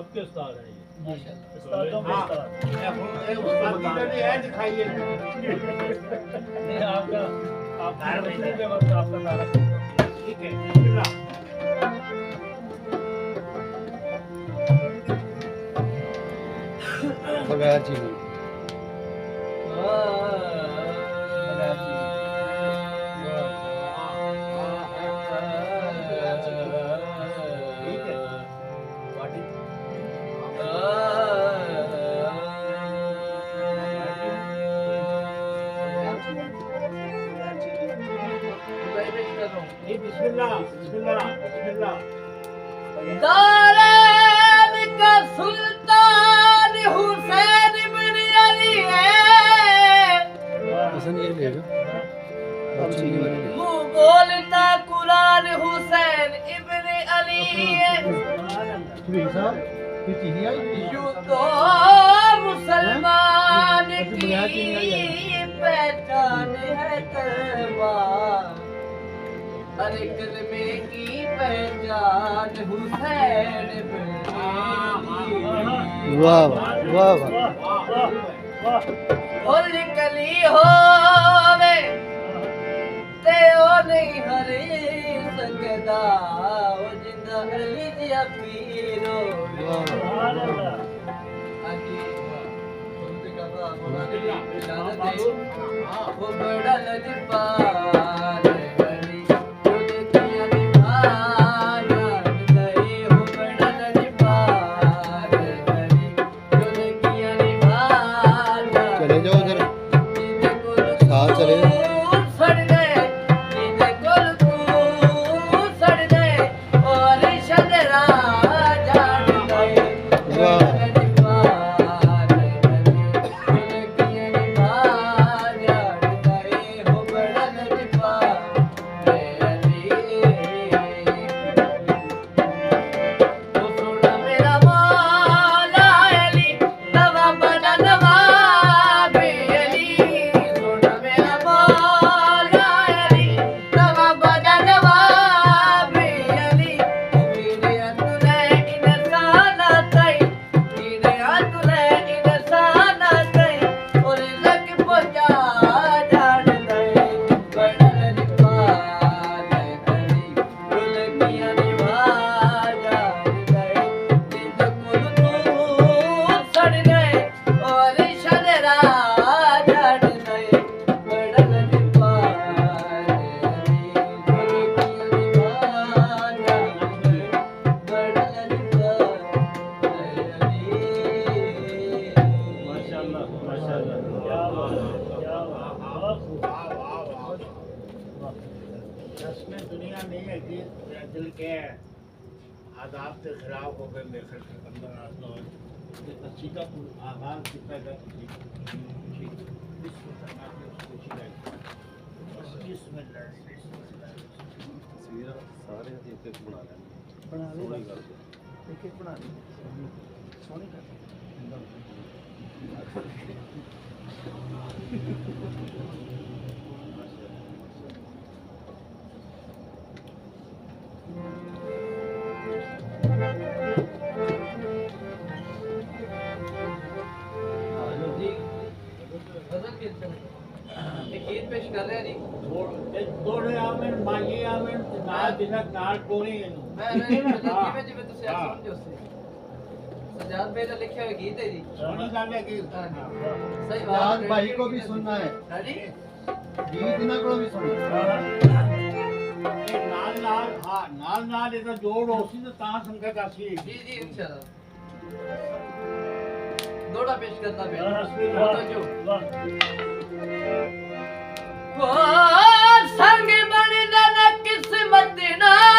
आपके उस्ताद हैं ये माशाल्लाह उस्तादों में उस्ताद उस्तादी ने ऐ दिखाइए नहीं आपका आप घर में पे वक्त आपका तारा ठीक है बिस्मिल्लाह बगैर चीनी ठीक है ये बिस्मिल्लाह बिस्मिल्लाह बिस्मिल्लाह दारैन का सुल्तान हुसैन इब्न अली है हसन ये ले लो अब चीनी वाले ले मुंह बोलता कुरान हुसैन इब्न अली है साहब ये चीनी आई यूं तो मुसलमान की पहचान है तलवार हर कलमे की पहचान हुसैन इब्न अली वाह वाह वाह फुल कली होवे ते ओ नहीं हरे सकदा ओ जिंदा अली दिया पीरो आगे सुनते का बोला इजाजत दे वो बड़ा लजपाल अली जो देखिया निभाया दे वो बड़ा लजपाल अली जो देखिया निभाया चले जाओ उधर साथ चले जाओ रस्में दुनिया नहीं है कि दिल के आदाब से खराब हो गए मेरे से अंदर आता है अच्छी का आगाज कितना का सारे एक एक बना लेंगे बना सोनी कर दो एक एक बना सोनी कर पेश कर रहे हैं थोड़े आमेन मांगी आमेन नाल दिनक नाल कोनी इनु मैं जिਵੇਂ ਤੁਸੀਂ ਆਪ ਸਮਝੋ ਸੀ सजाद भाई ने लिखे हुए गीत है जी सोनी गाने की सही बात याद भाई को भी सुनना है हाँ जी गीत इन्हों को भी सुनना नाल नाल हाँ नाल नाल ਇਹਦਾ ਜੋੜ ਹੋਸੀ ਤੇ ਤਾਂ ਸੰਗਤ ਆਸੀ जी जी इंशाल्लाह दोड़ा पेश करता मैं जो को संग बन जाना किस्मत नाल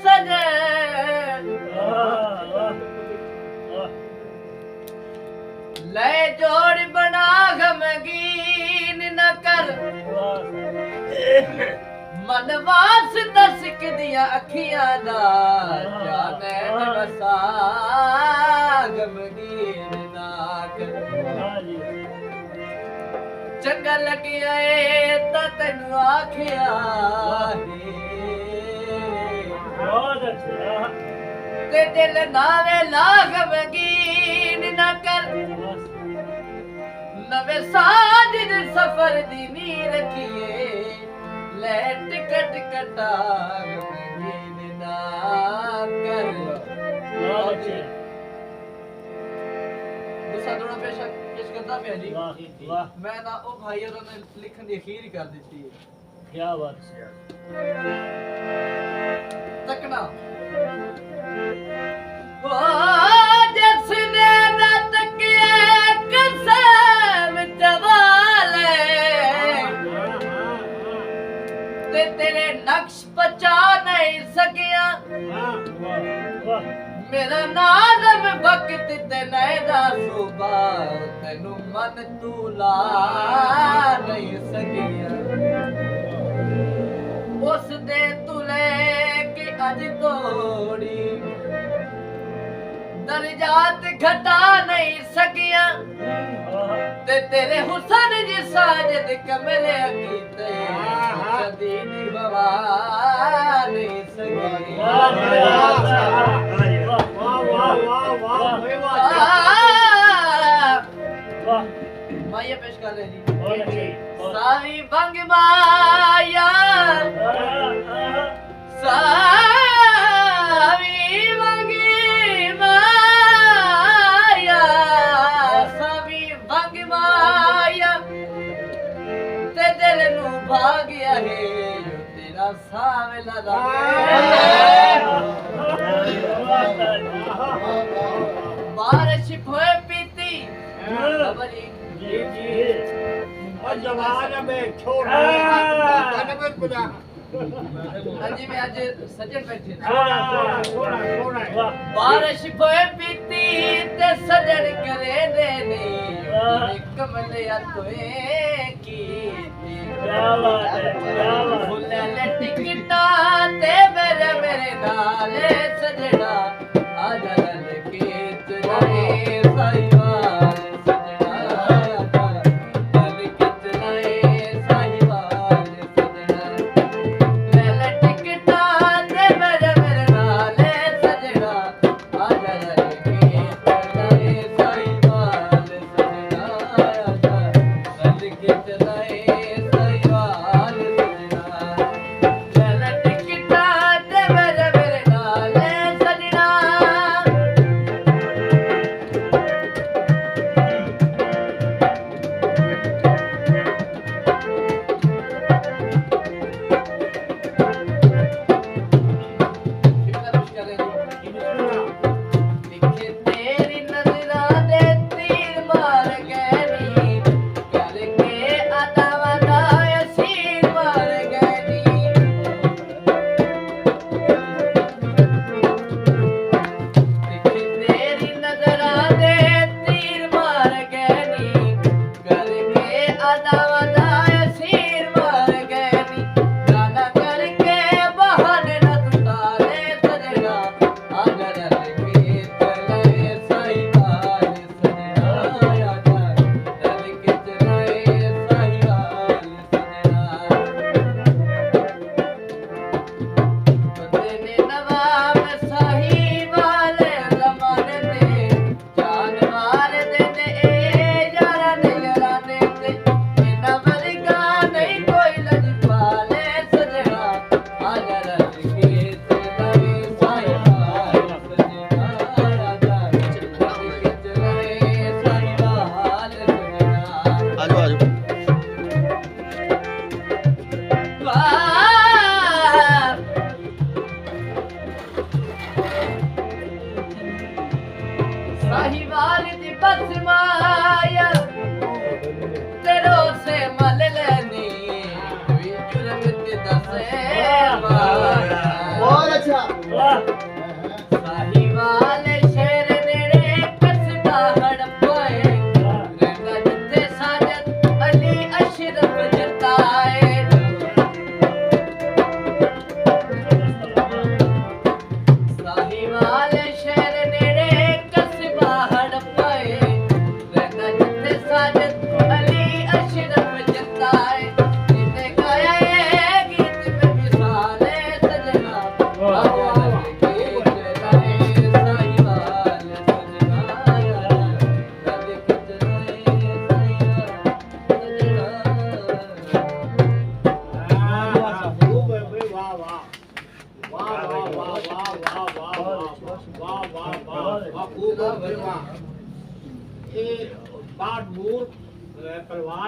सजे ले जोड़ बना गमगीन न कर मनवास दसक दिया अखियां दा जाने बसा गमगीन ना कर चंगा लगिया ता तैनू आखिया बहुत अच्छा ते दिल नावे लाग बगीन न कर नवे साजिद सफर दी नी रखिए ले टिकट कटा बगीन ना कर बहुत अच्छे दूसरा थोड़ा पेश करता पे जी वाह वाह मैं ना ओ भाई और ने लिखन दी अखीर ही कर देती है क्या बात तकना ओ जिसने न तकिए कसम जवाले ते तेरे नक्श पचा नहीं सकिया वाह मेरा नाज़म वक्त ते नैदा सुबा तेनू मन तू ला नहीं सकिया उस दे तुले के अज तोड़ी दर्जात घटा नहीं सकिया ते तेरे हुसन जी साजिद कमले अकीते शदीद गवा नहीं सकिया माया पेश कर रहे जी सावी बंग माया सावी बंग माया सावी बंग माया ते दिल नू भाग्या है तेरा सावला दा बारिश होए पीती बबली जी जी और जवान में छोड़ अजी में आज सजन बैठे थोड़ा बारिश होए पीती ते सजन करे देने कमलिया तोए की क्या बात है क्या बात फुल्ले टिकटा ते मेरे नाले सजना आजा लगे तुझे साहिवाल सजना लगे तुझे साहिवाल सजना मेरे टिकटा ते मेरे नाले सजना आजा लगे तुझे साहिवाल सजना लगे तुझे साहिवाल सजना मेरे टिकटा ते मेरे नाले सजना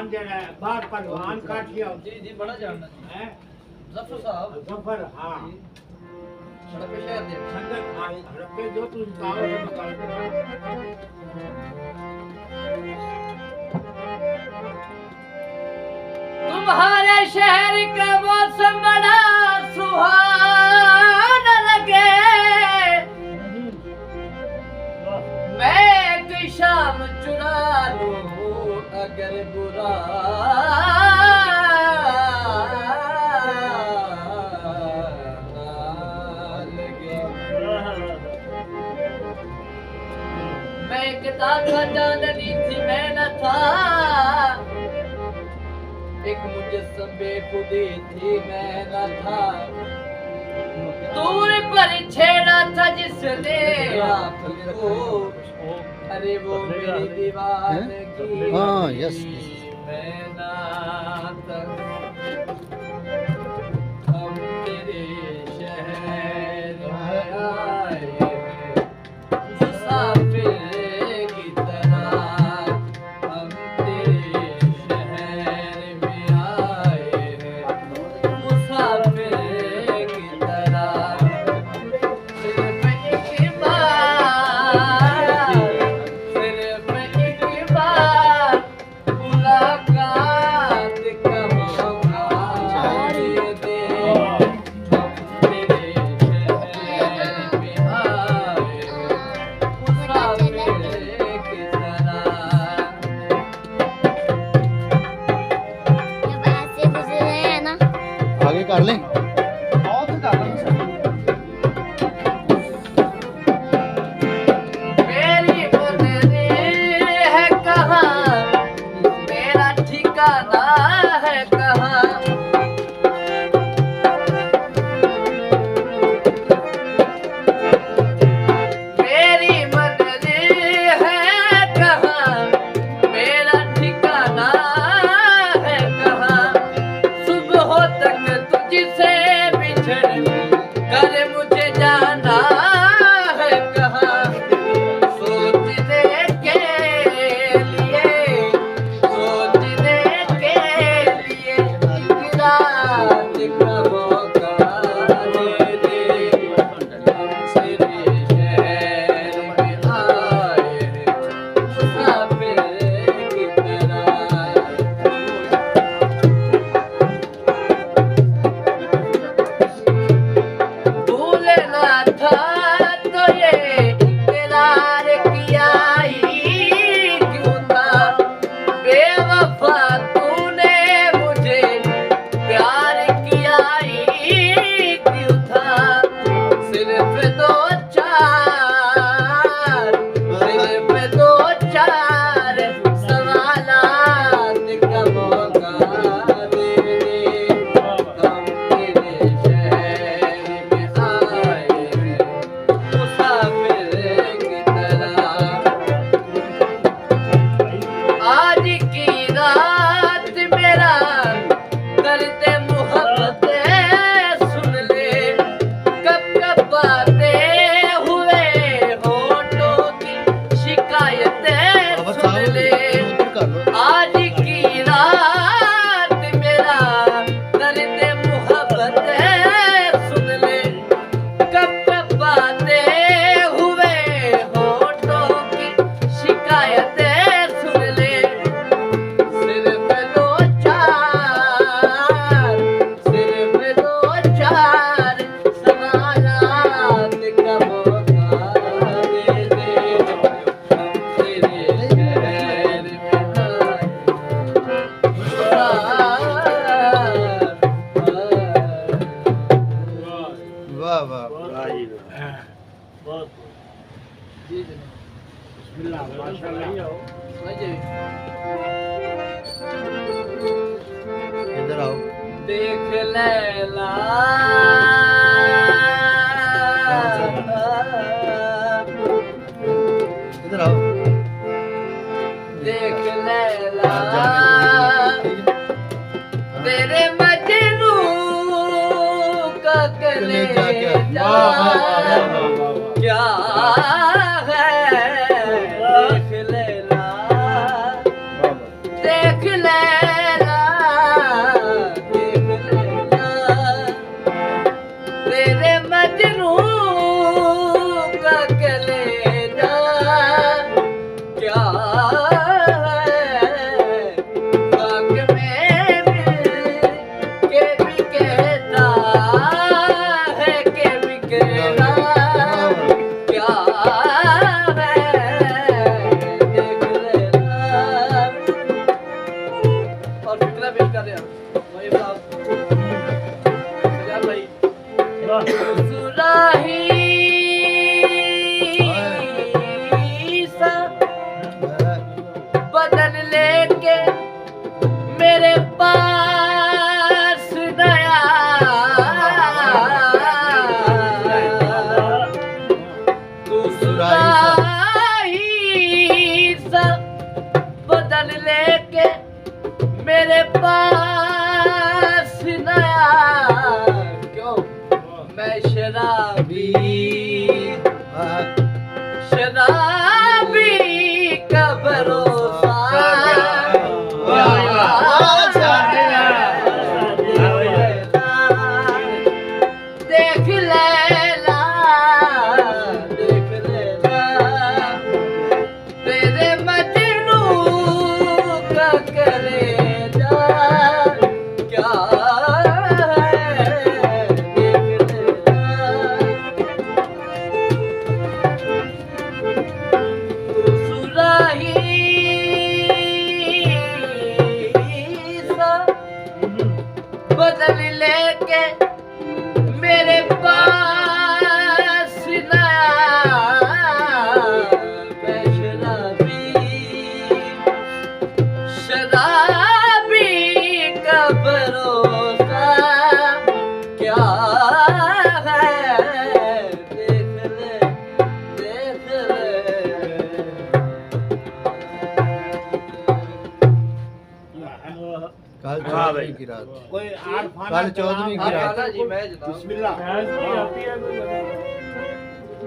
पहलवान जरा बाहर पहलवान काट लिया जी जी बड़ा जानना जी है जफर साहब जफर हाँ जी बड़ा पेशा दे संगत हड़प्पे जो तू गाँव से निकाल दे तुम्हारे शहर का मौसम बड़ा सुहाना लगे मैं कोई शाम चुरा लूं अगर बुरा ना लगे मैं एक दादा जाननी थी मैं न था एक मुजस्सम बेखुदी थी मैं न था दूर पर छेड़ा था जिसने आपको अरे वो मेरी दीवानगी हाँ, यस, मैं ना था हम तेरे शहर में आए मुसाफिर की तरह हम तेरे शहर में आए मुसाफिर की तरह सिर्फ एक बार मुलाकात का मौका दे दे हम तेरे शहर में आए मुसाफिर की तरह जब ऐसे गुजरे हैं ना आगे कर लें मेरी बदली है कहाँ मेरा ठिकाना है कहाँ मेरी बदली है कहाँ मेरा ठिकाना है कहाँ सुबह तक तुझसे बिछड़ कर मुझे जाना है कहाँ सोचने के लिए एक रात का मौका दे दे हम तेरे शहर में आए मुसाफिर की तरह भूलना था तो ये इकरार किया ही क्यों था बेवफा तूने मुझे प्यार किया ही क्यों था सिर्फ दो चार सवालात का मौका दे दे हम तेरे शहर में आए मुसाफिर की तरह आज की रात मेरा दर्द मोहब्बत सुन ले कब कब बातें हुए होठों की शिकायतें सुन ले आज की रात मेरा दर्द मोहब्बत सुन ले कब कब बातें हुए होठों की शिकायतें सुन ले सिर्फ दो चार सवालात का मौका दे दे हम तेरे शहर में वाह वाह बहुत जी जनाब बिस्मिल्लाह माशाल्लाह इधर आओ देख लैला इधर आओ देख लैला तेरे मजनू का कलेजा क्या है देख लैला देख ले साहब सजाद भाई वाह सुराही सा बदन लेके मेरे पास नया तू सुराही सा बदन लेके मेरे पास नया क्यों मैं शराबी शराबी का भरोसा देख लेला देख लेला तेरे मजनू का कलेजा क्या है देख लेला सुराही सा बदल लेके मेरे पास नया मैं शराबी शराबी का भरोसा क्या है देख ले देख ले कल हाँ भाई। 14वीं की रात कोई आठ फाना कल 14वीं की हाँ, रात गाना जी मैं जनाब बिस्मिल्लाह प्याज भी आती है कोई बता दो।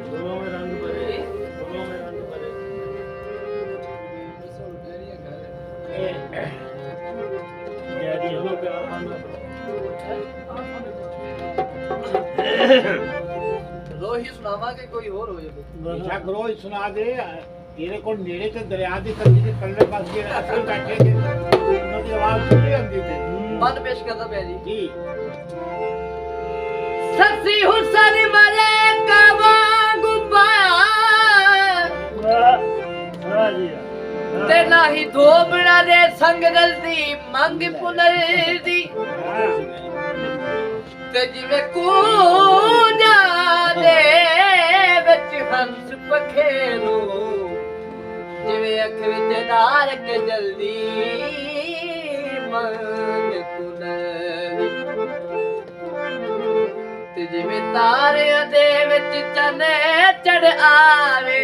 फूलों में रंग भरे फूलों में रंग भरे गैरियों पे आना रोही सुनावा के कोई और हो जाए बेशक रोज सुना दे तेरे को नेड़े ते दरिया दी कंजी दे पल्ले पास के असल बैठे थे उन्होंने आवाज सुनी आंदी थी मन पेश करता पै जी जी ससी हुसन मरे कावांगू वाह जी ते नाही धोबड़ा दे संग रलदी मंग पुनर दी ते जिवे कूजा दे विच हंस पखेरू जिवे अख विच नारक जल्दी मंग पुनर ते जिवे तारियां दे विच चने चढ़ आवे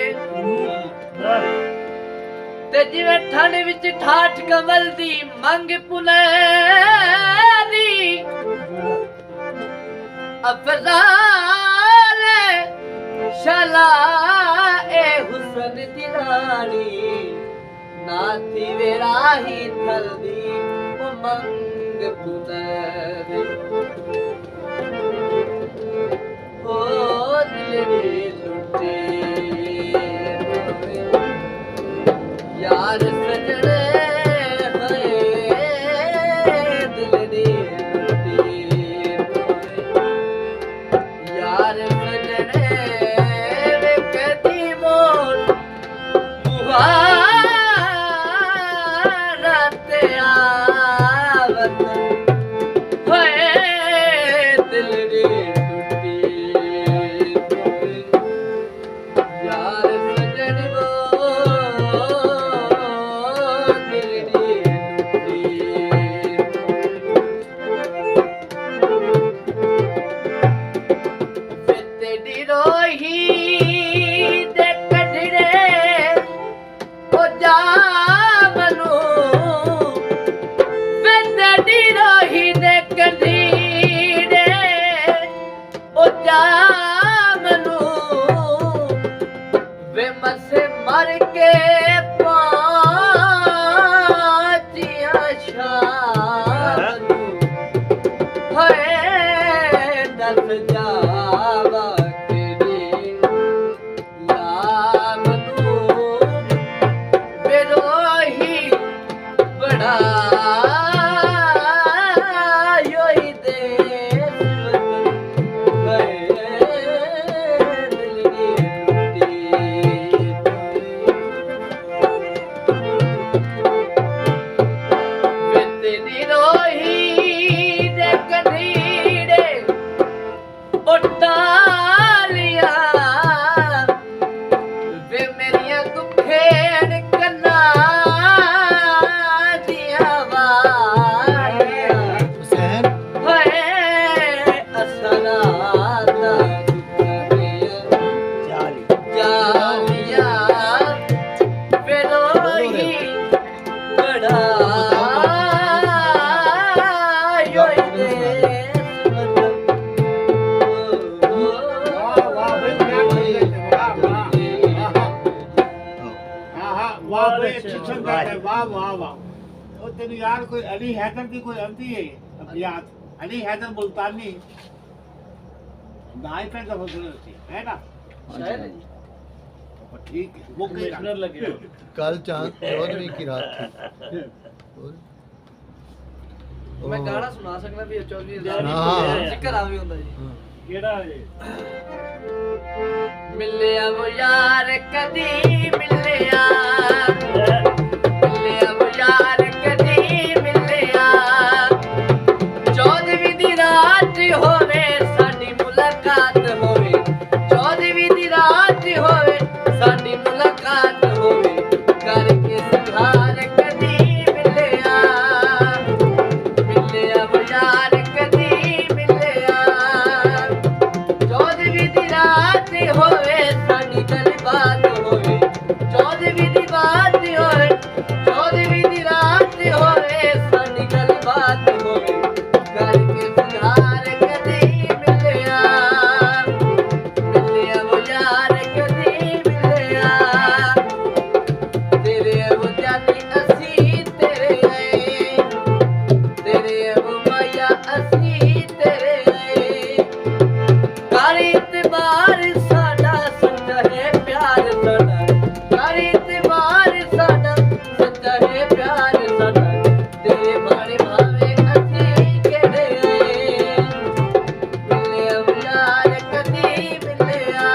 ते जिवे ठंड विच ठाठ कमल दी मंग पुनरी अफजाल शला ए हुसन दिलानी नाथी वेराही थलदी मंग पुनरी ओ दिलड़ी लुटी यार सजने है दिलड़ी लुटी यार सजने वे कदी मोर मुहारत आवत है दिलड़ी लुटी यार सजन वो दिलड़ी लुटी तेरी रोही दे कढड़े ओ जामनू तेरी रोही दे कढड़े ओ जामनू वे मसे मर के पाचिया शानू है दस जावा तेरी लामनू बेरोही बड़ा योई दे तेरी रोही ਕੰਢੀੜੇ ਉਟਾਲੀਆਂ ਵੇ ਮੇਰੀਆਂ ਦੁੱਖੇੜ ਕੰਨਾਂ ਦੀਆਂ ਵਾਰੀਆਂ ਹੁਸੈਨ ਹੋਏ ਅਸਰਾਂ ਦਾ ਜਾਲੀਆਂ ਵੇ ਰੋਈ ਬੜਾ ਯੋਈ ਦੇ वाह वाह भाई क्या बोलते थे, वाह वाह हाँ हाँ वाह भाई अच्छी संगत है वाह वाह वाह और तेरी यार कोई अली हैदर की कोई आती है अभियात अली हैदर मुल्तानी दाई पे दफा सुनी होती है ना शायद ठीक है वो कमिश्नर लगे हो। कल चांद 14वीं की रात थी मैं गाना सुना सकना भी 24 हाँ। ਜ਼ਿਕਰ ਆਵੇ ਹੁੰਦਾ ਜੀ हाँ। ਕਿਹੜਾ ਹੈ ਮਿਲਿਆ ਉਹ ਯਾਰ ਕਦੀ ਮਿਲਿਆ ਮਿਲਿਆ ਉਹ ਯਾਰ ਕਦੀ ਮਿਲਿਆ 14ਵੀਂ ਦੀ ਰਾਤ ਹੋਵੇ ਸਾਡੀ ਮੁਲਾਕਾਤ ਹੋਵੇ 14ਵੀਂ ਦੀ ਰਾਤ ਹੋਵੇ ਸਾਡੀ ਮੁਲਾਕਾਤ ਹੋਵੇ ਕਰਕੇ ਸੰਘਾਰ ਕਦੀ ਮਿਲਿਆ ਮਿਲਿਆ ਉਹ ਯਾਰ ਕਦੀ ਮਿਲਿਆ 14ਵੀਂ ਦੀ ਰਾਤ ਹੋਵੇ ਸਾਡੀ ਗੱਲਬਾਤ ਹੋਵੇ 14ਵੀਂ ਦੀ ਬਾਤ ਹੋਵੇ 14ਵੀਂ ਦੀ ਰਾਤ ਹੋਵੇ ਸਾਡੀ ਗੱਲਬਾਤ ਹੋਵੇ ਕਰਕੇ ਸੰਘਾਰ ਕਦੀ ਮਿਲਿਆ ਮਿਲਿਆ ਉਹ ਯਾਰ ਕਦੀ ਮਿਲਿਆ ਤੇਰੇ ਉਹ ਜਾਨੀ ਅਸੀਂ ਤੇਰੇ ਆਏ ਤੇਰੇ ਉਹ ਮਾਇਆ ਅਸੀਂ ਤੇਰੇ ਆਏ ਕਰ ਇਤਬਾਰ ਸਾਡਾ ਸੱਚਾ ਹੈ ਪਿਆਰ ਸਾਡਾ ਕਰ ਇਤਬਾਰ ਸਾਡਾ ਸੱਚਾ ਹੈ ਪਿਆਰ ਸਾਡਾ ਤੇਰੇ ਬਾਣੇ ਭਾਵੇਂ ਅਸੀਂ ਕਿਹੜੇ ਮਿਲਿਆ ਯਾਰ ਕਦੀ ਮਿਲਿਆ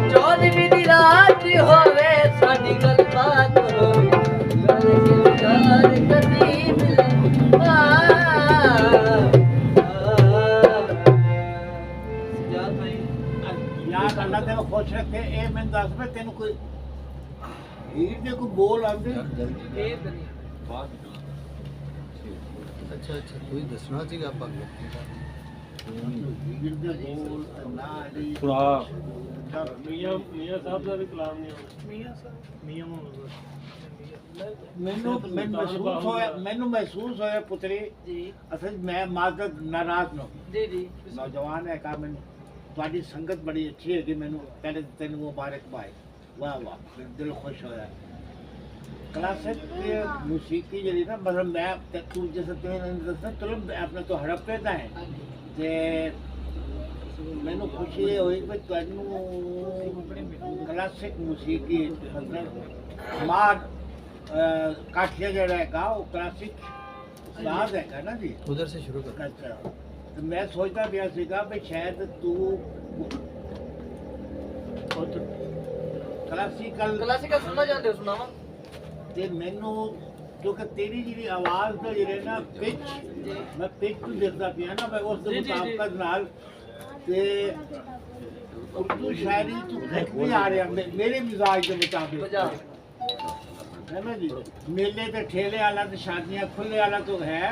14ਵੀਂ ਦੀ ਰਾਤ ਹੋਵੇ ਸਾਡੀ ਗੱਲਬਾਤ ਹੋਵੇ ਯਾਰ ਕਦੀ ਮਿਲਿਆ ਸਜਾਦ ਭਾਈ यार अल्लाह तेरे खुश रखे ए मैं दस में तेन कोई हीर दे कोई बोल आंदे ਇਹ ਦੁਨੀਆ अच्छा अच्छा कोई दसना सीगा ਆਪਾਂ ਨੂੰ हीर दे बोल ना अली ਖੁਰਾਕ ਮੀਆਂ ਸਾਹਿਬ ਦਾ ਵੀ ਕਲਾਮ ਨਹੀਂ ਆਉਂਦਾ ਮੈਨੂੰ ਮਹਿਸੂਸ ਹੋਇਆ ਪੁੱਤਰੀ ਜੀ ਅਸਲ ਮੈਂ ਮਾਜ਼ਰਤ ਨਾਰਾਜ਼ ਨਾ ਜੀ ਜੀ ਨੌਜਵਾਨ ਹੈ ਕਾ ਮੈਨੂੰ ਤੁਹਾਡੀ ਸੰਗਤ ਬੜੀ ਅੱਛੀ ਹੈ ਕਿ ਮੈਨੂੰ ਪਹਿਲੇ ਤੈਨੂੰ ਮੁਬਾਰਕਬਾਦ ਵਾਹ ਵਾਹ ਦਿਲ ਖੁਸ਼ ਹੋਇਆ क्लासिक मौसीकी जी ना मतलब मैं तू जैसे तुमने दसा चलो अपने तो हड़प पैदा है ते मैंने खुशी हुई कि तुहानू क्लासिक मौसीकी मतलब मार काठिया जड़ा है वो क्लासिक साज है ना जी उधर से शुरू कर अच्छा तो मैं सोचता पिया सीगा भी शायद तू क्लासिकल सुनना चाहते हो सुनावा ਤੇ ਮੈਨੂੰ ਕਿਉਂਕਿ ਤੇਰੀ ਜਿਹੜੀ ਆਵਾਜ਼ ਦਾ ਜਿਹੜੇ ਨਾ ਪਿਚ ਮੈਂ ਪਿਚ ਨੂੰ ਦੇਖਦਾ ਪਿਆ ਨਾ ਮੈਂ ਉਸ ਦੇ ਮੁਤਾਬਕ ਨਾਲ ਤੇ ਉਰਦੂ ਸ਼ਾਇਰੀ ਤੂੰ ਨਹੀਂ ਆ ਰਿਹਾ ਮੇਰੇ ਮਿਜ਼ਾਜ ਦੇ ਮੁਤਾਬਕ ਹੈ ਨਾ ਜੀ ਮੇਲੇ ਤੇ ਠੇਲੇ ਵਾਲਾ ਤੇ ਸ਼ਾਦੀਆਂ ਖੁੱਲੇ ਵਾਲਾ ਤਾਂ ਹੈ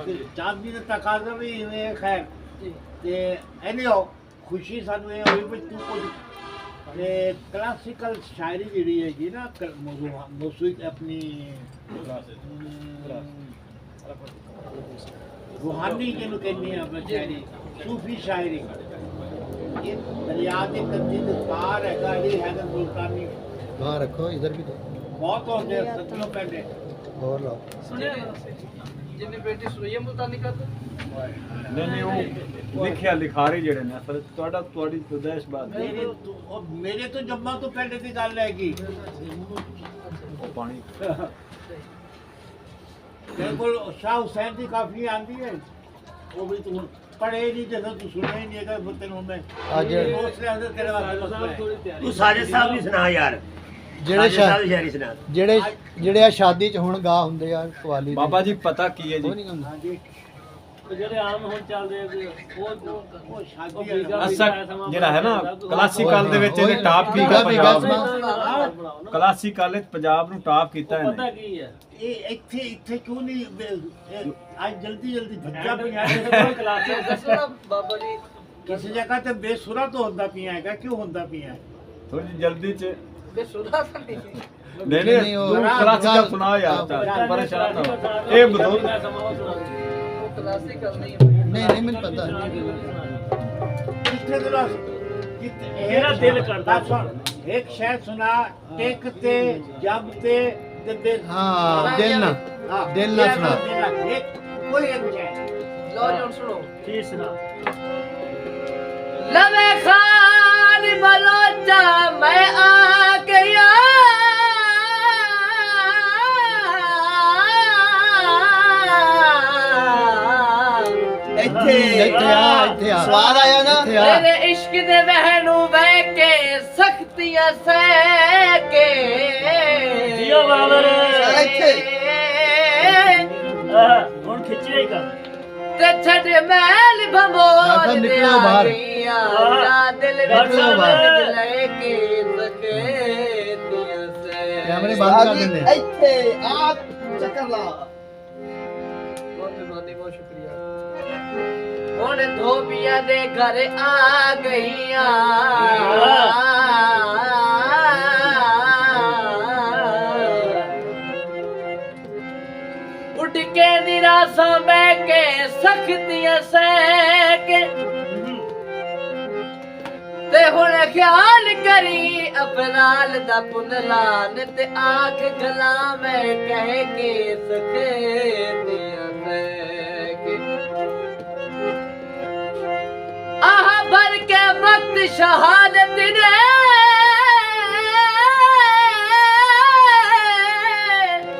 ਤੇ ਚਾਂਦਨੀ ਦਾ ਤਕਾਜ਼ਾ ਵੀ ਇਵੇਂ ਖੈਰ ਤੇ ਐਨੀਓ ਖੁਸ਼ੀ ਸਾਨੂੰ ਇਹ ਹੋਈ ਵੀ ਤੂੰ ਕੁਝ ਤੇ ਕਲਾਸਿਕਲ ਸ਼ਾਇਰੀ ਜਿਹੜੀ ਹੈਗੀ ਨਾ ਮੌਸੂਕੀ ਆਪਣੀ रूहानी ਜਿਹਨੂੰ ਕਹਿੰਦੇ ਆ ਆਪਾਂ ਸ਼ਾਇਰੀ ਸੂਫੀ ਸ਼ਾਇਰੀ ਇਹ ਦਰਿਆ ਦੇ ਕੰਢੇ ਤੇ ਪਾਰ ਹੈਗਾ ਇਹ ਹੈਗਾ ਸੁਲਤਾਨੀ वहाँ रखो इधर भी दो ਬਹੁਤ ਹੁੰਦੇ ਆ ਸੱਤਨੋਂ ਪੈਂਦੇ और लाओ सुनिए जिन्हें बेटी सुरैया मुल्तानी का तो ਨਹੀਂ ਉਹ ਲਿਖਿਆ ਲਿਖਾਰੇ ਜਿਹੜੇ ਨੇ ਅਸਲ ਤੁਹਾਡੀ ਤਦੈਸ਼ ਬਾਤ ਮੇਰੇ ਤੋਂ ਜੰਮਾ ਤੋਂ ਪਹਿਲੇ ਦੀ ਗੱਲ ਹੈਗੀ ਉਹ ਪਾਣੀ ਤੇਰੇ ਕੋਲ ਸ਼ਾਹ ਹੁਸੈਨ ਦੀ ਕਾਫੀ ਆਂਦੀ ਹੈ ਉਹ ਵੀ ਤੂੰ ਪੜ੍ਹੇ ਨਹੀਂ ਜਦੋਂ ਤੂੰ ਸੁਣਿਆ ਹੀ ਨਹੀਂ ਹੈਗਾ ਫਿਰ ਤੈਨੂੰ ਮੈਂ ਅੱਜ ਉਸ ਲਿਹਾਜ਼ ਤੇਰੇ ਵਾਸਤੇ ਮਸਲਾ ਹੈ ਤੂੰ ਸਾਜਦ ਸਾਹਿਬ ਨਹੀਂ ਸੁਣਾ ਯਾਰ ਜਿਹੜੇ ਸਾਜਦ ਸਾਹਿਬ ਦੀ ਸ਼ਾਇਰੀ ਸੁਣਾ ਜਿਹੜੇ ਜਿਹੜੇ ਆ ਸ਼ਾਦੀ ਚ ਹੁਣ ਗਾ ਹੁੰਦੇ ਆ ਕਵਾਲੀ ਦੇ ਬਾਬਾ ਜੀ ਪਤਾ ਕੀ ਹੈ ਉਹ ਜੀ ਨਹੀਂ ਗਾਉਂਦੇ ਹਾਂਜੀ ਜਿਹੜੇ ਆਮ ਹੁਣ ਚੱਲਦੇ ਆ ਉਹ ਸ਼ਾਦੀ ਉਹ ਵੀਜ਼ਾ ਅਸਲ ਜਿਹੜਾ ਹੈ ਨਾ ਕਲਾਸੀਕਲ ਦੇ ਵਿੱਚ ਇਹਨੇ ਟਾਪ ਕੀਤਾ ਪੰਜਾਬ ਨੂੰ। ਕਲਾਸੀਕਲ ਵਿੱਚ ਪੰਜਾਬ ਨੂੰ ਟਾਪ ਕੀਤਾ ਪਤਾ ਇਹਨੇ। ਕੀ ਹੈ ਇਹ ਇੱਥੇ ਕਿਉਂ ਨਹੀਂ ਅੱਜ ਜਲਦੀ ਭੱਜਾ ਪਿਆ ਕੋਈ ਕਲਾਸਿਕ ਦੱਸਣਾ ਬਾਬਾ ਜੀ ਕਿਸੇ ਜਗ੍ਹਾ ਤੇ ਬੇਸੁਰਾ ਤੋਂ ਹੁੰਦਾ ਪਿਆ ਹੈਗਾ ਕਿਉਂ ਹੁੰਦਾ ਪਿਆ ਥੋੜੀ ਜਿਹੀ ਜਲਦੀ ਚ ਬੇਸੁਰਾ ਤਾਂ ਨਹੀਂ ਨਹੀਂ ਉਹ ਕਲਾਸੀਕਲ ਸੁਣਾ ਯਾਰ ਚੱਲ ਪਰੇਸ਼ਾਨ ਨਾ ਹੋ। ਇਹ ਬਜ਼ੁਰਗ ਉਹ ਕਲਾਸਿਕਲ ਨਹੀਂ ਨਹੀਂ ਮੈਨੂੰ ਪਤਾ ਕਿੱਥੇ ਦਰਸ ਮੇਰਾ ਦਿਲ ਕਰਦਾ ਸੁਣ ਇੱਕ ਸ਼ੈ ਸੁਣਾ ਟਿਕ ਤੇ ਜਬ ਤੇ ਹਾਂ ਦਿਲ ਨਾ ਦਿਲ ਨਾ ਸੁਣਾ ਕੋਈ ਇੱਕ ਸ਼ੈ ਲਓ ਜੀ ਹੁਣ ਸੁਣੋ ਕੀ ਸੁਣਾ ਲਵੇ ਖਾਨ ਬਲੋਚਾ ਮੈਂ ਆ ਗਿਆ ਇੱਥੇ ਆ ਸਵਾਦ ਆਇਆ ਨਾ ਮੇਰੇ ਇਸ਼ਕ ਦੇ ਵਹਿ ਨੂੰ ਵਹਿ ਕੇ ਸਖਤੀਆਂ ਸਹਿ ਕੇ ਜੀਓ ਬਾਬਰ ਇੱਥੇ ਹੁਣ ਖਿੱਚਿਆ ਹੀ ਕਰ ਤੇ ਛੱਡ ਮੈਲ ਭਮੋਦ ਦੇ ਨਿਕਲੋ ਬਾਹਰ। ਆ ਦਿਲ ਨਿਕਲੋ ਵਿੱਚ ਬਾਹਰ। ਲੈ ਕੇ ਸਖਤੀਆਂ ਸਹਿ ਕੈਮਰੇ ਬੰਦ ਕਰ ਦਿੰਦੇ ਇੱਥੇ ਆ ਚੱਕਰ ਲਾ ਬਹੁਤ ਮਿਹਰਬਾਨੀ ਬਹੁਤ ਸ਼ੁਕਰੀਆ ਹੁਣ ਧੋਬੀਆਂ ਦੇ ਘਰ ਆ ਗਈਆਂ ਉੱਡ ਕੇ ਨਿਰਾਸ਼ਾਂ ਬਹਿ ਕੇ ਸਖਤੀਆਂ ਸਹਿ ਕੇ ਤੇ ਹੁਣ ਖਿਆਲ ਕਰੀ ਅਪਰਾਲ ਦਾ ਪੁਨਲਾਨ ਤੇ ਆਖ ਗਲਾ ਮੈਂ ਕਹਿ ਕੇ ਸਖਤੀਆਂ ਸਹਿ ਕੇ ਆਹ ਭਰ ਕੇ ਵਕਤ ਸ਼ਹਾਦਤ ਨੇ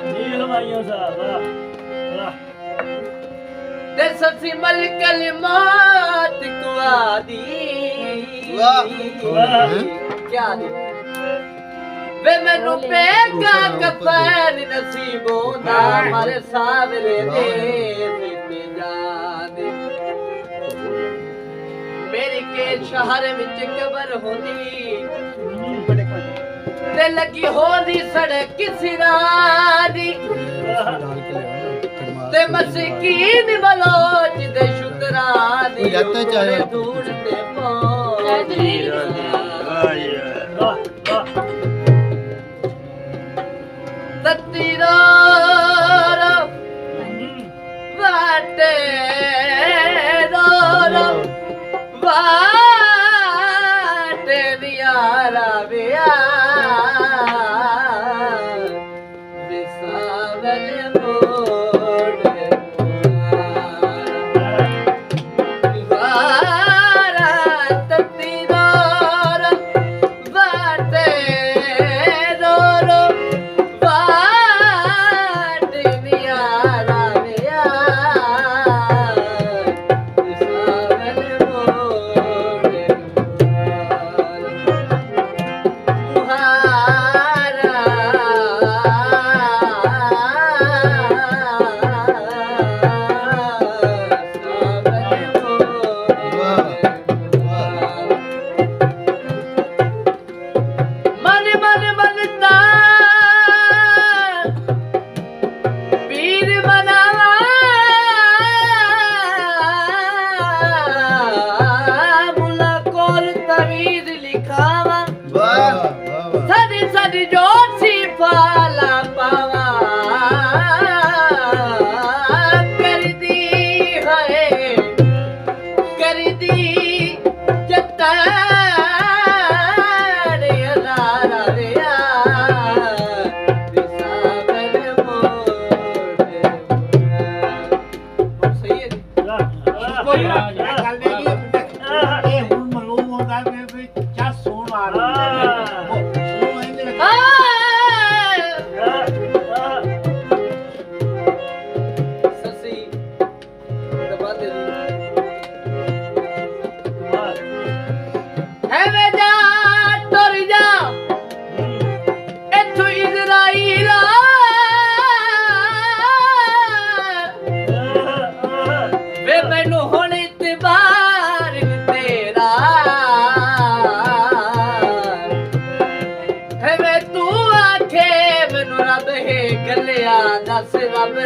ਨੀ ਹਵਾਈਆਂ ਸਾਹਿਬ ਵਾਹ ਤੇ ਸੱਚੀ ਮਲ ਕਲਮਾਤ ਕੁਆਦੀ ਵਾਹ। ਕਿਆ ਦੀ ਵੇ ਮੈਨੂੰ ਪੇਗਾ ਕਫਨ ਨਸੀਬ ਹੁੰਦਾ ਮਾਰੇ ਸਾਵਰੇ ਦੇ ਸਿੱਤੇ ਜਾਦੇ ਮੇਰੇ ਕੇ ਸ਼ਹਿਰ ਵਿੱਚ ਕਬਰ ਹੁੰਦੀ ਤੇ ਲੱਗੀ ਹੋਦੀ ਸੜਕ ਸਿਰਾਂ ਦੀ ਤੇ ਮਸਕੀਨ ਬਲੋਚ ਦੇ ਸ਼ੁਤਰਾ ਦੀ ਦੂਰ ਤੇ ਪਹੁੰਚੀ ਵਾਹ ਵਾਹ ਤਤੀਰੋ ਵਾਟੇ ਰੋ ਵਾਟੇ ਵਿਆਰਾ ਵਿਆ ਵਿਸਾਵਲ ਮੋੜ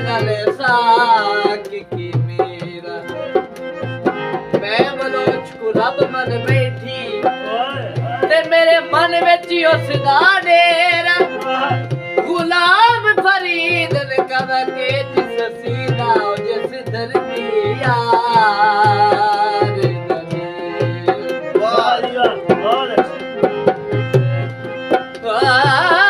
नाले साक की मेरा मैं बलोच को रब मन बैठी ते मेरे मन विच उस दा डेरा गुलाम फरीद ने कहा के जिस सीधा जिस दर्दी यार वाह जी वाह, बहुत अच्छा। वाह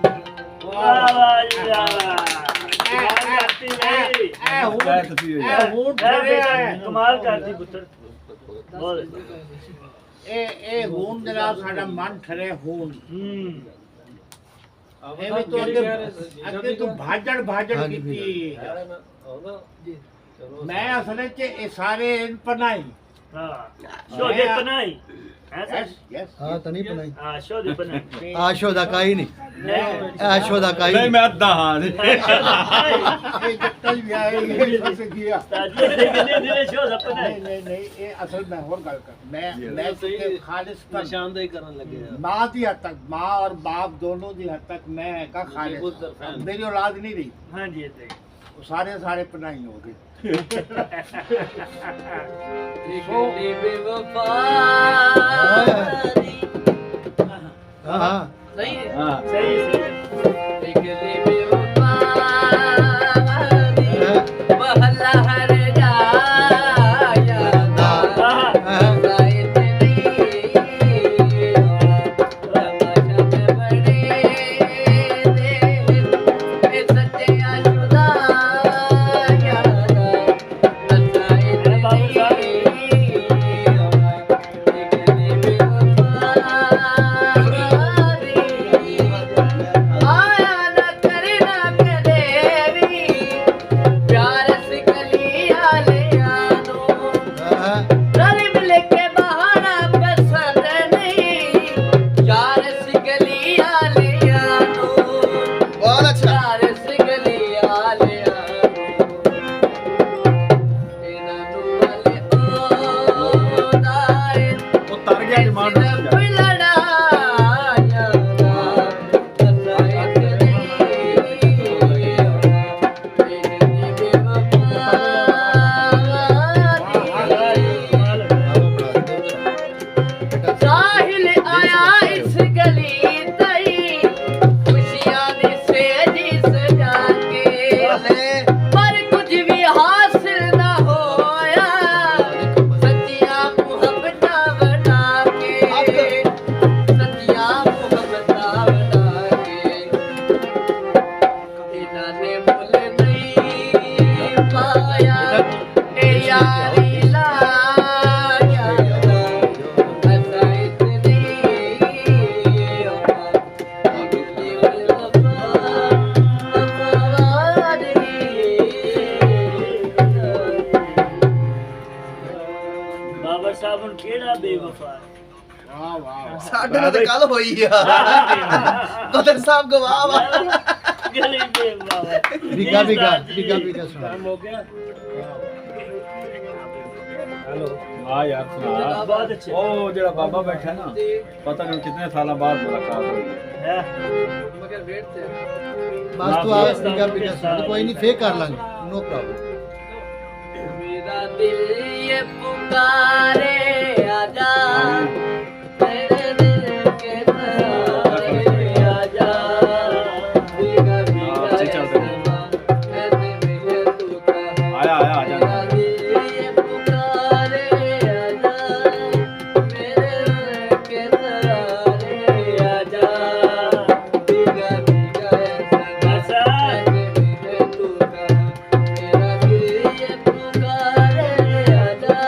वाह जी वाह, कमाल करती भाई, क्या तस्वीर है यार? ਹੁਣ है ਠਰਿਆ बेटा, ਹੈ कमाल करती पुत्र, बहुत अच्छा। ਇਹ ਹੁਣ ਦੇ ਨਾਲ ਸਾਡਾ ਮਨ ਠਰਿਆ ਹੁਣ ਇਹ ਵੀ ਤੋਂ ਅੱਗੇ ਤੋਂ ਭਾਜੜ ਕੀਤੀ ਮੈਂ ਅਸਲ ਵਿੱਚ ਇਹ ਸਾਰੇ ਪਨਾਈ हाँ, शोधे पनाई, है सर? ਯੈਸ हाँ तो नहीं बनाई हाँ, शोधे पनाई। आशो दा काई नहीं नहीं, आशो दा काई नहीं मैं अद्धा हाँ जी। ਇਹ ਜੱਟਾ ਹੀ ਵਿਆਹ ਇਹ ਫਸ ਗਿਆ ताजी धीरे शोधे पनाई। ਨਹੀਂ ਇਹ ਅਸਲ ਮੈਂ ਹੋਰ ਗੱਲ ਕਰ ਮੈਂ ਖਾਲਿਸ निशानदेही करने लगे माँ की हद तक माँ और बाप दोनों की हद तक मैं का खालिस मेरी औलाद नहीं रही हाँ जी, ऐसे ही। वो सारे पनाई हो गए निकली बेवफारी हाँ हाँ सही है हाँ सही सही। निकली बेवफारी महला हर जाया हाँ, हाँ बहुत अच्छा वो तर गया डिमांड हो गया। साहिल आया इस गली तई खुशियां दी सेजी सजा के पर कुछ भी हासिल ना होया सच्चियां मुहब्बतां बना के सच्चियां मुहब्बतां बना के इन्हां ने मुल नहीं पाया ए यारी लाया बाबा साहब हुण केड़ा बेवफा है? वाह वाह साढ़े नाल कल होई आ बदर साहब गवाह वा गली बेवफा। बिगा सुना हो गया। हेलो हाँ यार सुना बहुत अच्छे। ओ जेड़ा बाबा बैठा ना पता नहीं कितने साल बाद मुलाकात हुई है। मगर वेट थे बस तू आ बिगा सुना कोई नहीं फेक कर लांगे नो प्रॉब्लम मेरा दिल ये पुकारे आजा तेरे दिल के सहारे आजा भीगा भीगा अच्छे चलते हैं। ऐसे भीगे तू कहाँ आया आया आ जाना मेरा दिल ये पुकारे आजा मेरे दिल के सहारे आजा भीगा भीगा ऐसा ऐसे भीगे तू कहाँ मेरा दिल ये पुकारे आजा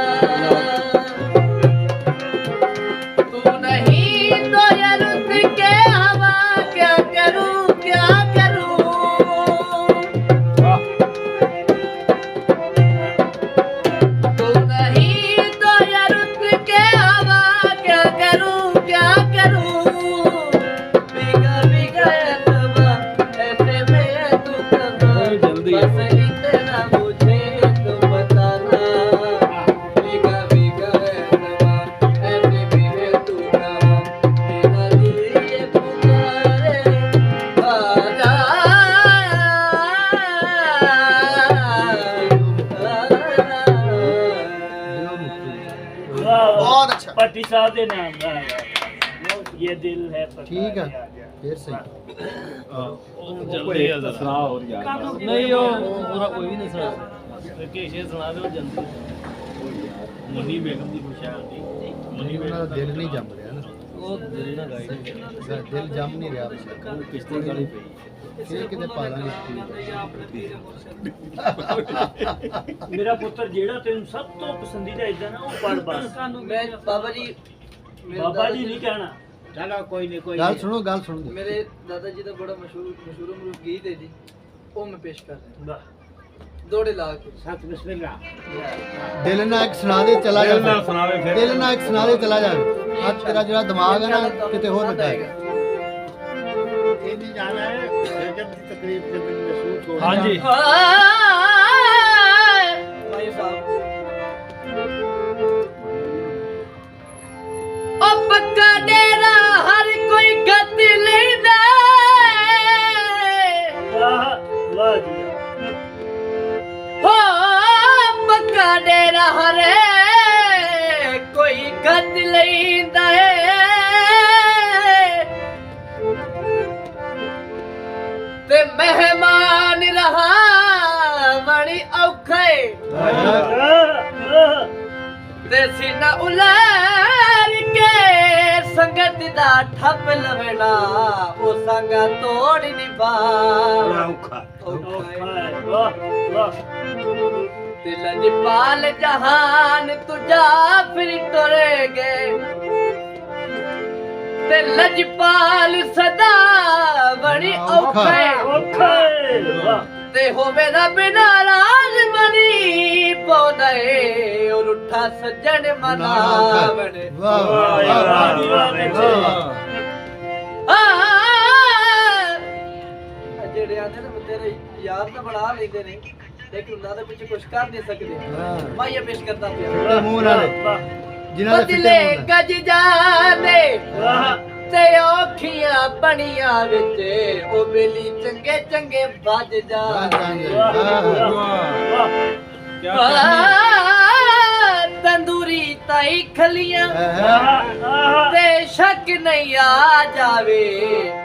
पट्टी साहब के नाम ये दिल है पता ठीक है फिर सही जल्दी सुना और यार नहीं वो पूरा कोई भी नहीं सुना के शेर सुना दो जल्दी मुनी बेगम की खुशहाली मुनी ਉਹਨਾਂ ਦਾ ਦਿਲ ਨਹੀਂ ਜੰਮ ਰਿਹਾ ਨਾ वो दिल ना गाइड ਦਿਲ ਜੰਮ ਨਹੀਂ ਰਿਹਾ किस्ती गाड़ी पे ਫਿਰ ਕਿਤੇ ਪਾ ਲਾਂਗੇ मेरा पुत्र जेड़ा तेन सब तो पसंदीदा इदा ना वो पढ़ बस मैं बाबा जी मेरे बाबा दादा जी नहीं कहना ਚਲੋ ਕੋਈ ਨਹੀਂ ਕੋਈ ਗੱਲ ਨਹੀਂ। ਸੁਣੋ ਗੱਲ ਸੁਣ ਦਿਓ। मेरे दादाजी का बड़ा मशहूर गीत है जी वो मैं पेश कर रहा वाह। हूं दौड़े ला के ਸਤ ਬਿਸਮਿਲ੍ਲਾ ਦਿਲ ਨਾਲ ਇੱਕ ਸੁਣਾ ਦੇ ਚਲਾ ਜਾ दिल नाल सुनावे फिर। ਦਿਲ ਨਾਲ ਇੱਕ ਸੁਣਾ ਦੇ ਚਲਾ ਜਾ ਅੱਜ ਤੇਰਾ ਜਿਹੜਾ ਦਿਮਾਗ ਹੈ ਨਾ ਕਿਤੇ ਹੋਰ ਲੱਗਾ ਹੈ ਇਹ ਨਹੀਂ ਜਾਣਾ ਹੈ ਰਜਬ ਦੀ ਤਕਰੀਬ ਤੇ ਮੈਨੂੰ ਮਹਿਸੂਸ ਹੋ हाँ जी भाई साहब ओ पक्का डेरा हर कोई गत लेंदा वाह वाह जी हो पक्का डेरा हर कोई गत लेंदा ते मेहमान रहा बड़ी औखे ते सीना उलार के संगत दा ठप लवना ओ संगा तोड़ निभा औखा वाह वाह ते लजपाल जहान तुझा फिर टुरे गए ते लजपाल सदा बड़ी औखे ओके वाह ते होवे रब नाराज मनी पौधे और उठा सज्जन मनावण ਵਾਹ ਵਾਹ ਵਾਹ ਜਿਹੜੇ ਆਂਦੇ ਨੇ ਤੇਰੇ ਯਾਰ ਤਾਂ ਬਣਾ ਲੈਂਦੇ ਨੇ ਲੇਕਿਨ ਉਹਨਾਂ ਦੇ ਪਿੱਛੇ ਕੁਝ ਕਰ ਨਹੀਂ ਸਕਦੇ ਮੈਂ ਇਹ ਪੇਸ਼ ਕਰਦਾ ਪਿਆ ਫਿੱਟੇ ਮੂੰਹ ਨਾਲ ਜਿਨ੍ਹਾਂ ਦੇ ਫਿੱਟੇ ਬਦਲੇ ਮੂੰਹ ਨਾਲ ਗੱਜ ਜਾਦੇ वाह ਤੇ ਔਖੀਆਂ ਬਣੀਆਂ ਵਿੱਚ ਉਹ ਬੇਲੀ ਚੰਗੇ ਚੰਗੇ ਵੱਜ ਜਾ वाह क्या ਤੰਦੂਰੀ ਤਾਈ ਖਲੀਆਂ वाह ਤੇ ਸ਼ੱਕ ਨਹੀਂ ਆ ਜਾਵੇ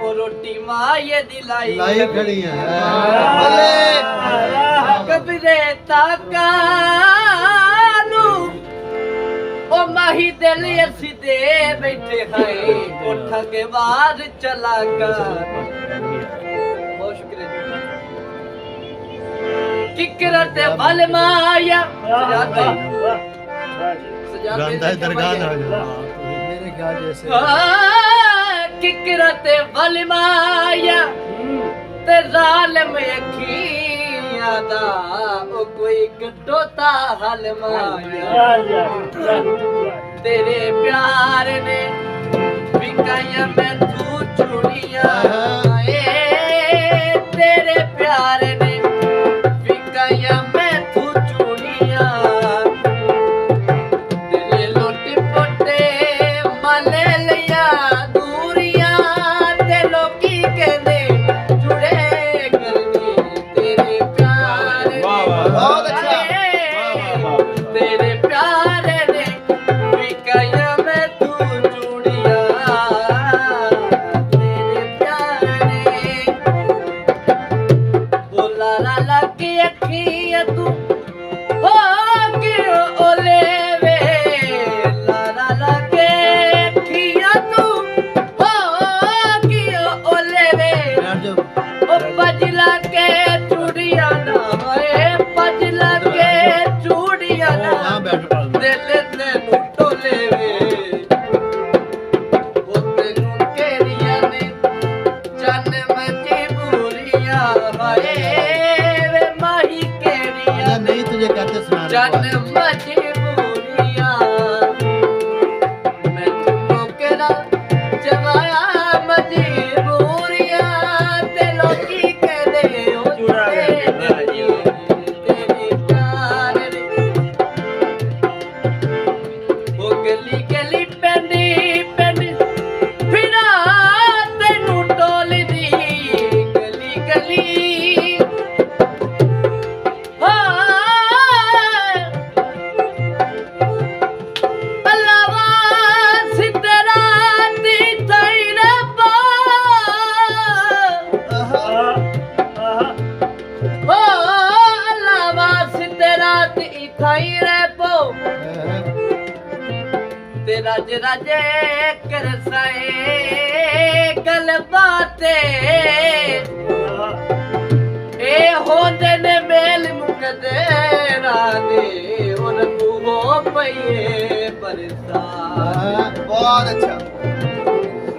ਉਹ ਰੋਟੀ ਮਾਂ ਇਹ ਦਿਲਾਈ ਲਾਈ ਖੜੀ ਹੈ ਬੱਲੇ ਕਬਰੇ ਤਾਕਾ ਨੂੰ ਉਹ ਮਾਹੀ ਦਿਲ ਅਸੀਂ ਦੇ ਬੈਠੇ ਹੈ ਉੱਠ ਕੇ ਬਾਹਰ ਚਲਾ ਕਰ ਬਹੁਤ ਸ਼ੁਕਰੀਆ ਕਿਕਰਤ ਵਲ ਮਾਇਆ ਸਜਾਦੇ ਗਾਂਧਾ ਹੈ ਦਰਗਾਹ ਨਾਲ ਮੇਰੇ ਖਿਆਲ ਜੈਸੇ ਕਿਕਰਤ ਵਲ ਮਾਇਆ ਤੇ ਜ਼ਾਲਮ ਅੱਖੀਆਂ ਦਾ ਉਹ ਕੋਈ ਗੱਡੋਤਾ ਹਲ ਮਾਇਆ ਤੇਰੇ ਪਿਆਰ ਨੇ ਵਿਕਾਇਆ ਮੈਂ ਤੂੰ ਚੁੜੀਆਂ ਏ ਤੇਰੇ ਪਿਆਰ ਨੇ ਵਿਕਾਇਆ ਮੈਂ ਤੂੰ ਚੁੜੀਆਂ ਤੇਰੇ ਲੋਟੇ ਪੋਟੇ ਮਲੇ ਲਿਆ ਦੂਰੀਆਂ ਤੇ ਲੋਕੀ ਕਹਿੰਦੇ ਜੁੜੇ ਕਰਨੀ ਤੇਰੇ ਪਿਆਰ ਨੇ वाह वाह बहुत अच्छा। तेरे प्यार ने विकाया मैं तू चूड़िया तेरे प्यार ने बोला ला ला की अखियां तू हो के ओले वे ला ला ला के अखियां तू हो के ओले वे ਬੈਠ ਜਾਓ ओ पजला के चूड़िया ना होए पजला के चूड़िया ना ਹਾਂ ਬੈਠ दिल तेनू टोले वे ओ तेनू केरिया ने जन मजबूरिया हाए वे माही केरिया अगर नहीं तुझे कहते सुना जन मजबूरिया मैं तुमको केरा जवाया मजबूरिया ते लोकी कहदे ओ जुड़े तेरे प्यार ने ओ गली गली पेंडी पेंडी फिरा तेनू टोलदी गली गली हाय रज रजे करसाए गल बाते ए होंदे ने मेल मुकदे राने और तू हो पइए बरसात बहुत अच्छा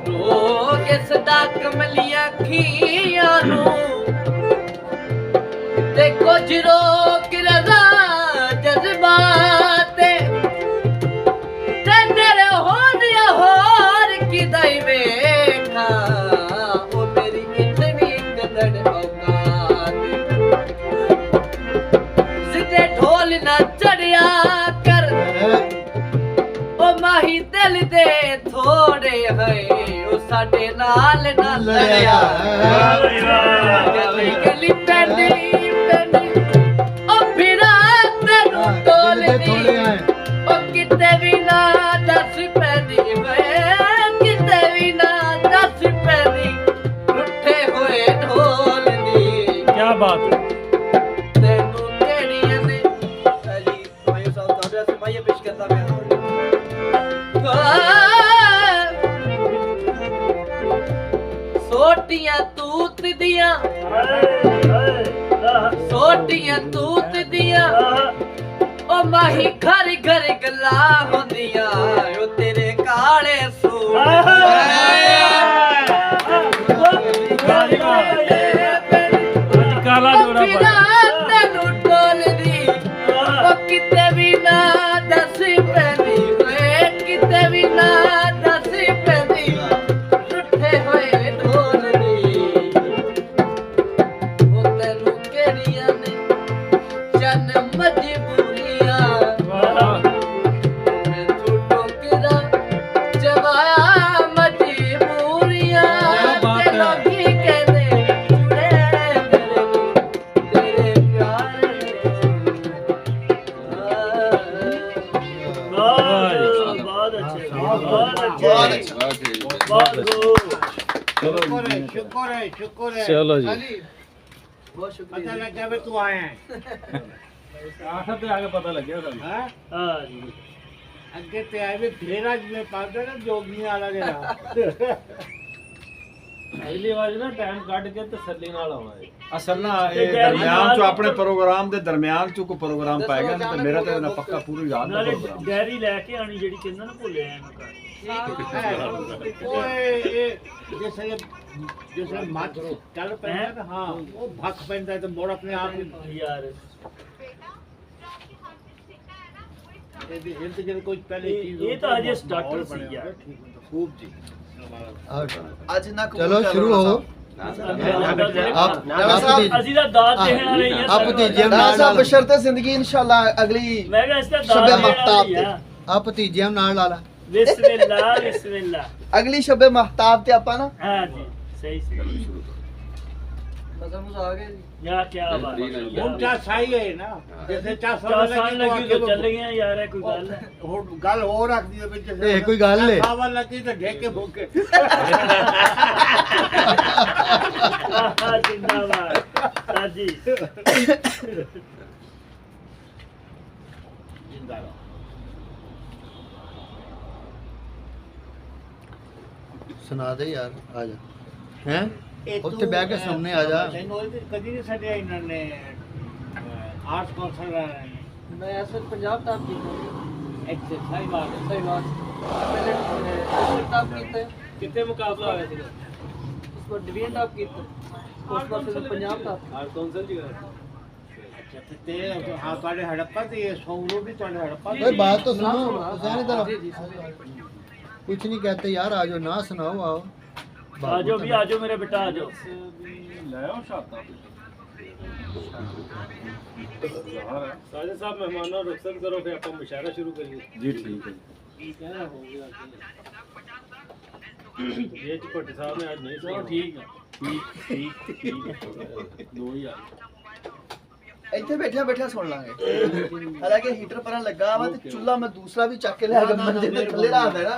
रोग सदा कमलियां खियां नू देखो जिरो की रजा जज्बाते तेरे हो दिया होर की दई वेखा ओ मेरी इतनी कदर औकात सिद्धे ढोल ना चढ़िया कर ओ माही दिल दे थोड़े है ओ साडे नाल ना लड़िया गली गली पैंदी पैंदी ओ फिरा तेनू टोल दी ओ किते भी ना दस पैंदी वे किते भी ना दस पैंदी उठे हुए ढोल दी क्या बात है तेनू केड़ियां ने जी भाई साहब ਤੁਹਾਡੇ ਵਾਸਤੇ ਭਾਈ ਪੇਸ਼ ਕਰਦਾ ਪਿਆ सोटियां तूत दियां सोटियां तूत दियां ओ माही घर घर गल्ला होंदियां ओ तेरे काले सूट काला जोड़ा तेनू टोल दी ओ किते भी ना दस पैंदी वे किते भी ना दस पैंदी रुठे होए ढोल दी ओ तेनू केड़ियां ने जन मजबूरियां मैं झूठो किरा जवाया मजबूरियां ते लोगी कहंदे जुड़े तेरे प्यार शुक्र है चलो जी बहुत शुक्रिया पता लगा भी तू आया है आखिर पे आगे पता लग गया हाँ? अगे ते आए भी फिर आज मैं पाता ना जोगियां वाला जेड़ा ਅਗਲੀ ਵਾਰ ਨਾ ਟਾਈਮ ਕੱਢ ਕੇ ਤਸੱਲੀ ਨਾਲ ਆਉਣਾ ਹੈ ਅਸਲ ਨਾ ਇਹ ਦਰਮਿਆਨ ਚ ਆਪਣੇ ਪ੍ਰੋਗਰਾਮ ਦੇ ਦਰਮਿਆਨ ਚ ਕੋਈ ਪ੍ਰੋਗਰਾਮ ਪਾਏਗਾ ਤੇ ਮੇਰਾ ਤੇ ਨਾ ਪੱਕਾ ਪੂਰੀ ਯਾਦ ਦਾ ਪ੍ਰੋਗਰਾਮ ਡੈਰੀ ਲੈ ਕੇ ਆਣੀ ਜਿਹੜੀ ਕਹਿੰਦਾ ਨਾ ਭੁੱਲਿਆ ਐ ਮੈਂ जैसे मत चल पैंदा हाँ वो भख पैंदा तो मोड़ अपने आप ही ਯਾਰ ये कोई पहले चीज ये तो अजय स्टार्टर सी यार खूब जी आज ना चलो शुरू हो ਅਸੀਂ ਤਾਂ ਦਾਤ ਦੇਣ ਵਾਲੇ ਹੀ ਆ आप भतीजे नाल साहब बशर्ते जिंदगी इंशाल्लाह अगली ਮੈਂ ਕਿਹਾ ਇਸ ਤਾਂ ਸ਼ਬੇ ਦਾਤ ਮਹਤਾਬ ਦੇਣ ਤੇ ਵਾਲੀ ਆ आप भतीजे नाल ला ਬਿਸਮਿਲ੍ਲਾ ਬਿਸਮਿਲ੍ਲਾ अगली शबे महताब ते आपा ना ਹਾਂ ਜੀ ਸਹੀ ਸਹੀ कसम से आ गए ਯਾ ਕੀ ਬਾਤ ਹੈ उनका सही है ना जैसे चा ਚਾਸਾਨ ਲੱਗੀ तो ਚੱਲ ਗਏ ਯਾਰ ਇਹ ਕੋਈ ਗੱਲ ਹੈ गल हो रख दी विच ਇਹ ਕੋਈ ਗੱਲ ਹੈ? सावन लगी तो ढेके भूखे ਆਹਾ ਜਿੰਦਾਬਾਦ ਸਾਜੀ जिंदा रहो सुना दे यार आ जा हैं ਇਹ ਉੱਥੇ ਬਹਿ ਕੇ ਸਾਹਮਣੇ ਆ ਜਾ। ਤੈਨੂੰ ਕਦੀ ਨਹੀਂ ਛੱਡਿਆ ਇਹਨਾਂ ਨੇ ਆਰਟਸ ਕੌਂਸਲ मैं ऐसे पंजाब टॉप की ਇੱਥੇ ਸਹੀ ਬਾਤ ਹੈ सही बात मैंने ऐसे टॉप की थे ਕਿਤੇ ਮੁਕਾਬਲਾ ਹੋਇਆ ਸੀ उस पर डिवीजन टॉप की थे उस पर फिर पंजाब टॉप ਹਰ ਕੌਂਸਲ ਜੀ ਅੱਛਾ ਤੇ ਹਾਂ ਤੁਹਾਡੇ ਹੜੱਪਾ ਤੇ ਇਹ ਸੌਰੂ ਵੀ ਤੁਹਾਡੇ ਹੜੱਪਾ ओए बात तो सुनो हुसैन इधर कुछ नहीं कहते यार आ जाओ ना सुनाओ आओ ਆਜੋ ਵੀ ਆਜੋ ਮੇਰੇ ਬੇਟਾ ਆਜੋ ਲੈ ਆਓ ਸ਼ਾਤਾ ਸਾਜਦ ਸਾਹਿਬ ਮਹਿਮਾਨਾਂ ਨੂੰ ਰੁਖਸਤ ਕਰੋ ਫਿਰ ਆਪਾਂ ਮੁਸ਼ਾਇਰਾ ਸ਼ੁਰੂ ਕਰੀਏ ਜੀ ਠੀਕ ਹੈ ਕਹਿਣਾ ਹੋ ਗਿਆ ਇਹ ਚ ਭੱਟ ਸਾਹਿਬ ਨੇ ਅੱਜ ਨਹੀਂ ਸੁਣਾ ਠੀਕ ਹੈ ਠੀਕ 2000 ਇੱਥੇ ਬੈਠਿਆ ਬੈਠਿਆ ਸੁਣ ਲਾਂਗੇ ਹਾਲਾਂਕਿ ਹੀਟਰ ਪਰਾਂ ਲੱਗਾ ਵਾ ਤੇ ਚੁੱਲ੍ਹਾ ਮੈਂ ਦੂਸਰਾ ਵੀ ਚੱਕ ਕੇ ਲਿਆ ਕੇ ਮੰਜੇ ਦੇ ਥੱਲੇ ਰੱਖ ਦੇਣਾ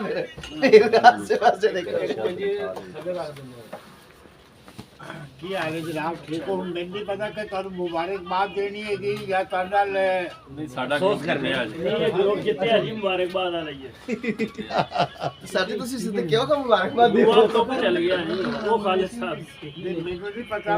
ਮੇਰੇ ਆਸੇ ਪਾਸੇ ਦੇਖੋ ਥੱਲੇ ਰੱਖ ਦਿੰਦੇ ਕੀ ਹਾਲ ਹੈ ਜਨਾਬ? ਠੀਕ ਹੋ? ਹੁਣ ਮੈਨੂੰ ਨਹੀਂ ਪਤਾ ਕਿ ਤੁਹਾਨੂੰ ਮੁਬਾਰਕਬਾਦ ਦੇਣੀ ਹੈਗੀ ਜਾਂ ਤੁਹਾਡੇ ਨਾਲ ਨਹੀਂ ਸਾਡਾ ਅਫਸੋਸ ਕਰਨੇ ਆ ਨਹੀਂ ਇਹ ਗਰੁੱਪ ਜਿੱਤੇ ਆ ਜੀ ਮੁਬਾਰਕਬਾਦ ਆ ਰਹੀ ਹੈ ਸਰ ਜੀ ਤੁਸੀਂ ਸਿੱਧੇ ਕਿਉਂ ਕਾ ਮੁਬਾਰਕਬਾਦ ਦੇ ਉਹ ਤੋਂ ਚੱਲ ਗਿਆ ਜੀ ਉਹ ਖਾਲਿਦ ਸਾਹਿਬ ਮੈਨੂੰ ਨਹੀਂ ਪਤਾ